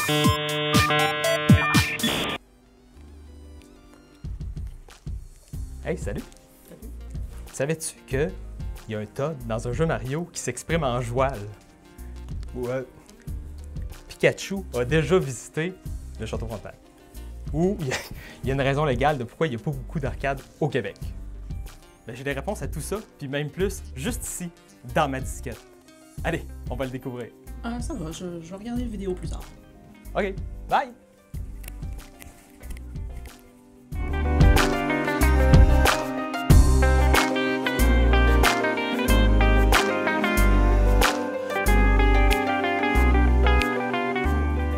Hey, salut! Salut! Savais-tu qu'il y a un Todd dans un jeu Mario qui s'exprime en joual? Ouais. Pikachu a déjà visité le Château Frontenac. Ou il y a une raison légale de pourquoi il n'y a pas beaucoup d'arcades au Québec. Ben, j'ai des réponses à tout ça, puis même plus, juste ici, dans ma disquette. Allez, on va le découvrir. Ça va, je vais regarder la vidéo plus tard. OK, bye!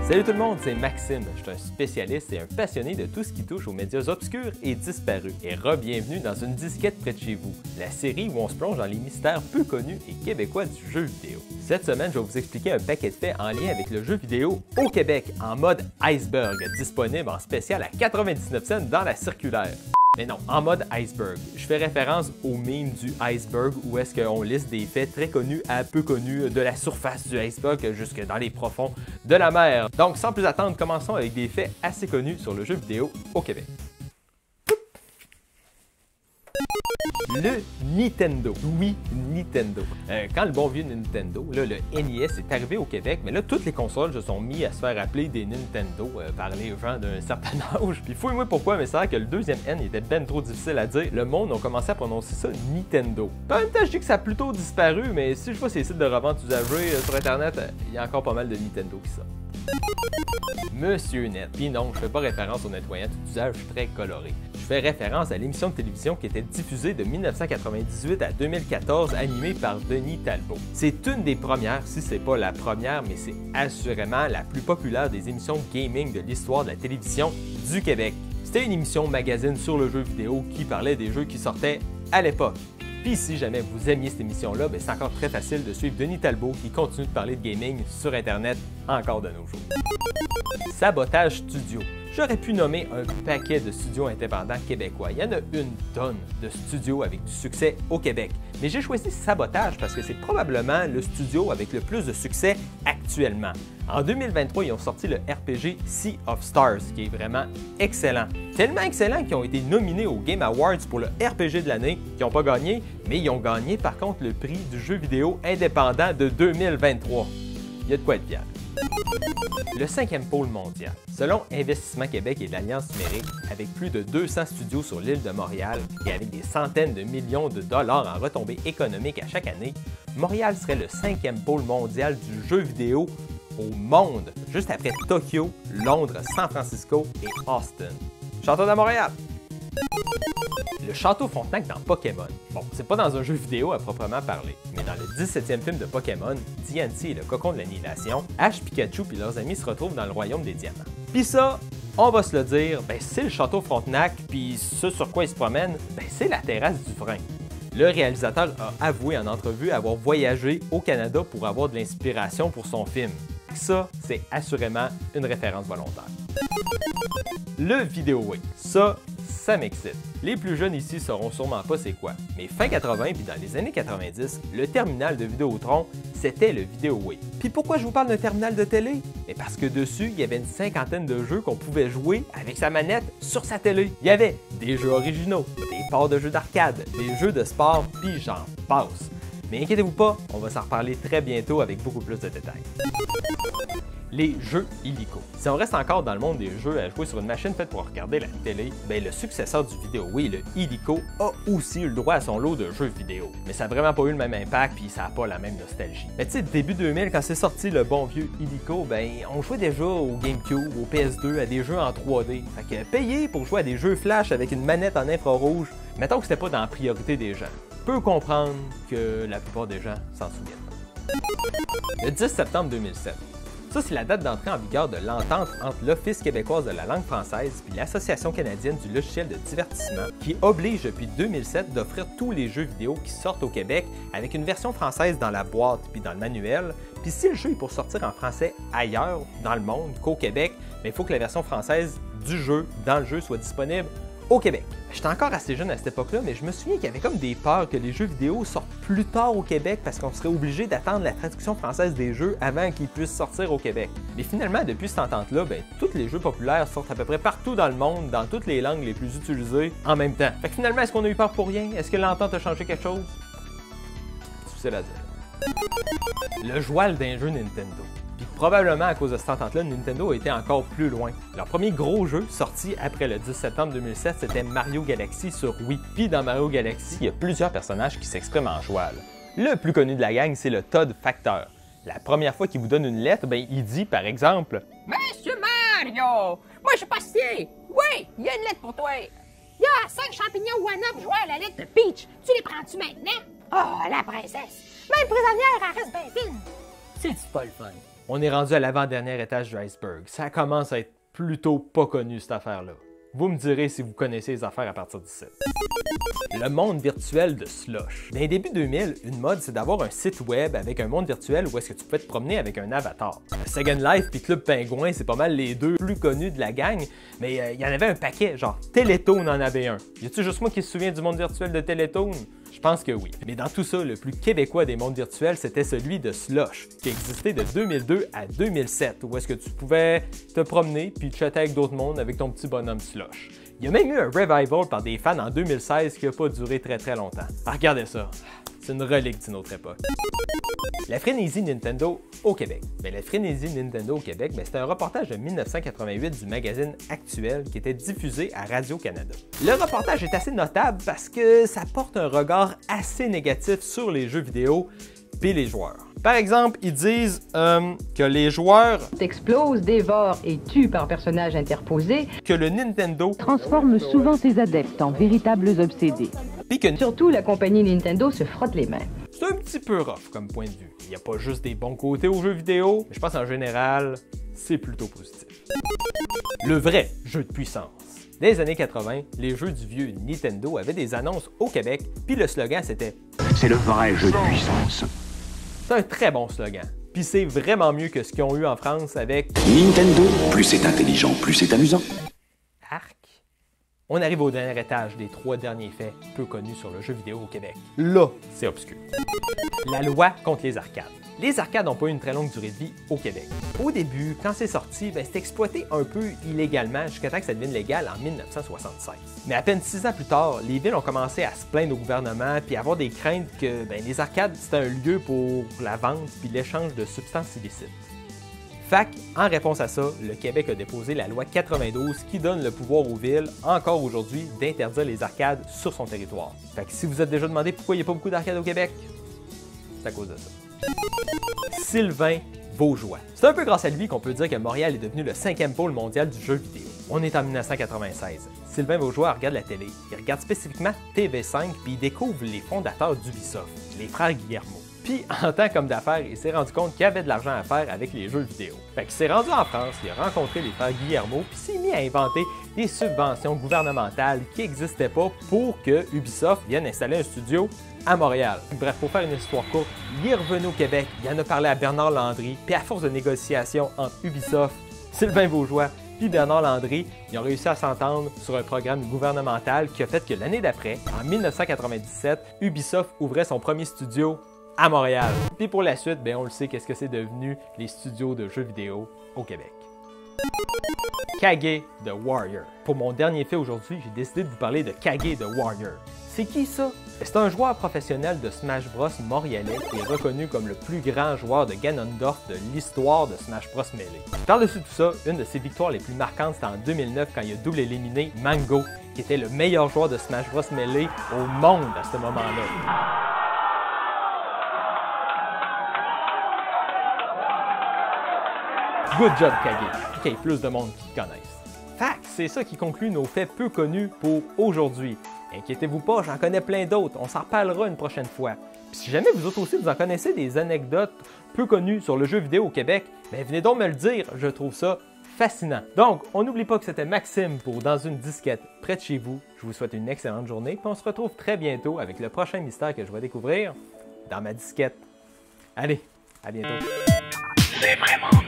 Salut tout le monde, c'est Maxime. Je suis un spécialiste et un passionné de tout ce qui touche aux médias obscurs et disparus. Et re-bienvenue dans une disquette près de chez vous, la série où on se plonge dans les mystères peu connus et québécois du jeu vidéo. Cette semaine, je vais vous expliquer un paquet de faits en lien avec le jeu vidéo au Québec en mode iceberg, disponible en spécial à 99 cents dans la circulaire. Mais non, en mode iceberg. Je fais référence au meme du iceberg où est-ce qu'on liste des faits très connus à peu connus de la surface du iceberg jusque dans les profonds de la mer. Donc sans plus attendre, commençons avec des faits assez connus sur le jeu vidéo au Québec. Le Nintendo. Oui, Nintendo. Quand le bon vieux Nintendo, là, le NES est arrivé au Québec, mais là, toutes les consoles se sont mis à se faire appeler des Nintendo par les gens d'un certain âge. Puis fouille-moi pourquoi, mais c'est vrai que le deuxième N était ben trop difficile à dire. Le monde a commencé à prononcer ça Nintendo. En même temps, je dis que ça a plutôt disparu, mais si je vois ces sites de revente usagés sur Internet, il y a encore pas mal de Nintendo qui sortent. Monsieur Net. Puis non, je fais pas référence au nettoyant tout usage très coloré. Je fais référence à l'émission de télévision qui était diffusée de 1998 à 2014, animée par Denis Talbot. C'est une des premières, si c'est pas la première, mais c'est assurément la plus populaire des émissions de gaming de l'histoire de la télévision du Québec. C'était une émission magazine sur le jeu vidéo qui parlait des jeux qui sortaient à l'époque. Puis si jamais vous aimiez cette émission-là, c'est encore très facile de suivre Denis Talbot qui continue de parler de gaming sur Internet encore de nos jours. Sabotage Studio. J'aurais pu nommer un paquet de studios indépendants québécois. Il y en a une tonne de studios avec du succès au Québec. Mais j'ai choisi Sabotage parce que c'est probablement le studio avec le plus de succès actuellement. En 2023, ils ont sorti le RPG Sea of Stars, qui est vraiment excellent. Tellement excellent qu'ils ont été nominés aux Game Awards pour le RPG de l'année, qui n'ont pas gagné, mais ils ont gagné par contre le prix du jeu vidéo indépendant de 2023. Il y a de quoi être fier. Le 5e pôle mondial. Selon Investissement Québec et l'Alliance numérique, avec plus de 200 studios sur l'île de Montréal et avec des centaines de millions de dollars en retombées économiques à chaque année, Montréal serait le 5e pôle mondial du jeu vidéo au monde, juste après Tokyo, Londres, San Francisco et Austin. Château de Montréal! Le Château Frontenac dans Pokémon. Bon, c'est pas dans un jeu vidéo à proprement parler, mais dans le 17e film de Pokémon, Diancie et le cocon de l'annihilation, Ash, Pikachu et leurs amis se retrouvent dans le royaume des diamants. Puis ça, on va se le dire, c'est le Château Frontenac, puis ce sur quoi ils se promènent, c'est la terrasse du frein. Le réalisateur a avoué en entrevue avoir voyagé au Canada pour avoir de l'inspiration pour son film. Ça, c'est assurément une référence volontaire. Le Vidéoway. Ça m'excite. Les plus jeunes ici sauront sûrement pas c'est quoi, mais fin 80 puis dans les années 90, le terminal de Vidéotron, c'était le Vidéoway. Puis pourquoi je vous parle d'un terminal de télé? Mais parce que dessus, il y avait une cinquantaine de jeux qu'on pouvait jouer avec sa manette sur sa télé. Il y avait des jeux originaux, des ports de jeux d'arcade, des jeux de sport, puis j'en passe. Mais inquiétez-vous pas, on va s'en reparler très bientôt avec beaucoup plus de détails. Les jeux illico. Si on reste encore dans le monde des jeux à jouer sur une machine faite pour regarder la télé, le successeur du Vidéoway, le illico, a aussi eu le droit à son lot de jeux vidéo. Mais ça n'a vraiment pas eu le même impact puis ça n'a pas la même nostalgie. Mais tu sais, début 2000, quand c'est sorti le bon vieux illico, on jouait déjà au GameCube, au PS2, à des jeux en 3D. Fait que payer pour jouer à des jeux flash avec une manette en infrarouge, mettons que c'était pas dans la priorité des gens. Peut comprendre que la plupart des gens s'en souviennent pas. Le 10 septembre 2007. Ça, c'est la date d'entrée en vigueur de l'entente entre l'Office québécoise de la langue française et l'Association canadienne du logiciel de divertissement qui oblige depuis 2007 d'offrir tous les jeux vidéo qui sortent au Québec avec une version française dans la boîte puis dans le manuel. Puis si le jeu est pour sortir en français ailleurs dans le monde qu'au Québec, il faut que la version française du jeu dans le jeu soit disponible au Québec. J'étais encore assez jeune à cette époque-là, mais je me souviens qu'il y avait comme des peurs que les jeux vidéo sortent plus tard au Québec parce qu'on serait obligé d'attendre la traduction française des jeux avant qu'ils puissent sortir au Québec. Mais finalement, depuis cette entente-là, tous les jeux populaires sortent à peu près partout dans le monde, dans toutes les langues les plus utilisées, en même temps. Fait que finalement, est-ce qu'on a eu peur pour rien? Est-ce que l'entente a changé quelque chose? Difficile à dire. Le joual d'un jeu Nintendo. Puis probablement à cause de cette entente-là, Nintendo a été encore plus loin. Leur premier gros jeu sorti après le 10 septembre 2007, c'était Mario Galaxy sur Wii. Puis dans Mario Galaxy, il y a plusieurs personnages qui s'expriment en joual. Le plus connu de la gang, c'est le Todd Factor. La première fois qu'il vous donne une lettre, il dit par exemple « Monsieur Mario, moi je suis passé. Oui, il y a une lettre pour toi. Il y a 5 champignons one-up joués à la lettre de Peach. Tu les prends-tu maintenant? Oh, la princesse. Même prisonnière, elle reste bien fine. C'est pas le fun. » On est rendu à l'avant-dernier étage du iceberg. Ça commence à être plutôt pas connu, cette affaire-là. Vous me direz si vous connaissez les affaires à partir d'ici. Le monde virtuel de Slush. Dans les débuts 2000, une mode, c'est d'avoir un site web avec un monde virtuel où est-ce que tu pouvais te promener avec un avatar. Second Life puis Club Penguin, c'est pas mal les deux plus connus de la gang, mais il y en avait un paquet, genre Télétoon en avait un. Y a-tu juste moi qui se souviens du monde virtuel de Télétoon? Je pense que oui. Mais dans tout ça, le plus québécois des mondes virtuels, c'était celui de Slush, qui existait de 2002 à 2007, où est-ce que tu pouvais te promener puis chatter avec d'autres mondes avec ton petit bonhomme Slush. Il y a même eu un revival par des fans en 2016 qui n'a pas duré très longtemps. Regardez ça, c'est une relique d'une autre époque. La frénésie Nintendo au Québec. La frénésie Nintendo au Québec, c'était un reportage de 1988 du magazine Actuel qui était diffusé à Radio-Canada. Le reportage est assez notable parce que ça porte un regard assez négatif sur les jeux vidéo et les joueurs. Par exemple, ils disent que les joueurs explosent, dévorent et tuent par personnage interposé, que le Nintendo transforme souvent ses adeptes en véritables obsédés. Puis que surtout la compagnie Nintendo se frotte les mains. C'est un petit peu rough comme point de vue. Il n'y a pas juste des bons côtés aux jeux vidéo, mais je pense en général, c'est plutôt positif. Le vrai jeu de puissance. Dans les années 80, les jeux du vieux Nintendo avaient des annonces au Québec, puis le slogan c'était « C'est le vrai jeu de puissance ». C'est un très bon slogan, puis c'est vraiment mieux que ce qu'ils ont eu en France avec Nintendo, plus c'est intelligent, plus c'est amusant. Arc. On arrive au dernier étage des 3 derniers faits peu connus sur le jeu vidéo au Québec. Là, c'est obscur. La loi contre les arcades. Les arcades n'ont pas eu une très longue durée de vie au Québec. Au début, quand c'est sorti, c'était exploité un peu illégalement jusqu'à temps que ça devienne légal en 1976. Mais à peine 6 ans plus tard, les villes ont commencé à se plaindre au gouvernement puis à avoir des craintes que les arcades, c'était un lieu pour la vente puis l'échange de substances illicites. Fac, en réponse à ça, le Québec a déposé la loi 92 qui donne le pouvoir aux villes, encore aujourd'hui, d'interdire les arcades sur son territoire. Fait que si vous êtes déjà demandé pourquoi il n'y a pas beaucoup d'arcades au Québec, c'est à cause de ça. Sylvain Vaugeois. C'est un peu grâce à lui qu'on peut dire que Montréal est devenu le 5e pôle mondial du jeu vidéo. On est en 1996. Sylvain Vaugeois regarde la télé. Il regarde spécifiquement TV5 puis il découvre les fondateurs d'Ubisoft, les frères Guillermo. Puis, en tant qu'homme d'affaires, il s'est rendu compte qu'il y avait de l'argent à faire avec les jeux vidéo. Fait qu'il s'est rendu en France, il a rencontré les frères Guillermo, puis s'est mis à inventer des subventions gouvernementales qui n'existaient pas pour que Ubisoft vienne installer un studio à Montréal. Bref, pour faire une histoire courte, il est revenu au Québec, il en a parlé à Bernard Landry, puis à force de négociations entre Ubisoft, Sylvain Vaugeois, puis Bernard Landry, ils ont réussi à s'entendre sur un programme gouvernemental qui a fait que l'année d'après, en 1997, Ubisoft ouvrait son premier studio à Montréal. Puis pour la suite, on le sait qu'est-ce que c'est devenu les studios de jeux vidéo au Québec. Kage the Warrior. Pour mon dernier fait aujourd'hui, j'ai décidé de vous parler de Kage the Warrior. C'est qui ça? C'est un joueur professionnel de Smash Bros montréalais qui est reconnu comme le plus grand joueur de Ganondorf de l'histoire de Smash Bros Melee. Par-dessus tout ça, une de ses victoires les plus marquantes, c'était en 2009 quand il a double éliminé Mango, qui était le meilleur joueur de Smash Bros Melee au monde à ce moment-là. Good job, Kage! Qu'il y ait plus de monde qui te connaissent. Fac, c'est ça qui conclut nos faits peu connus pour aujourd'hui. Inquiétez-vous pas, j'en connais plein d'autres, on s'en reparlera une prochaine fois. Puis si jamais vous autres aussi vous en connaissez des anecdotes peu connues sur le jeu vidéo au Québec, venez donc me le dire, je trouve ça fascinant. Donc, on n'oublie pas que c'était Maxime pour Dans une disquette près de chez vous. Je vous souhaite une excellente journée, puis on se retrouve très bientôt avec le prochain mystère que je vais découvrir dans ma disquette. Allez, à bientôt. C'est vraiment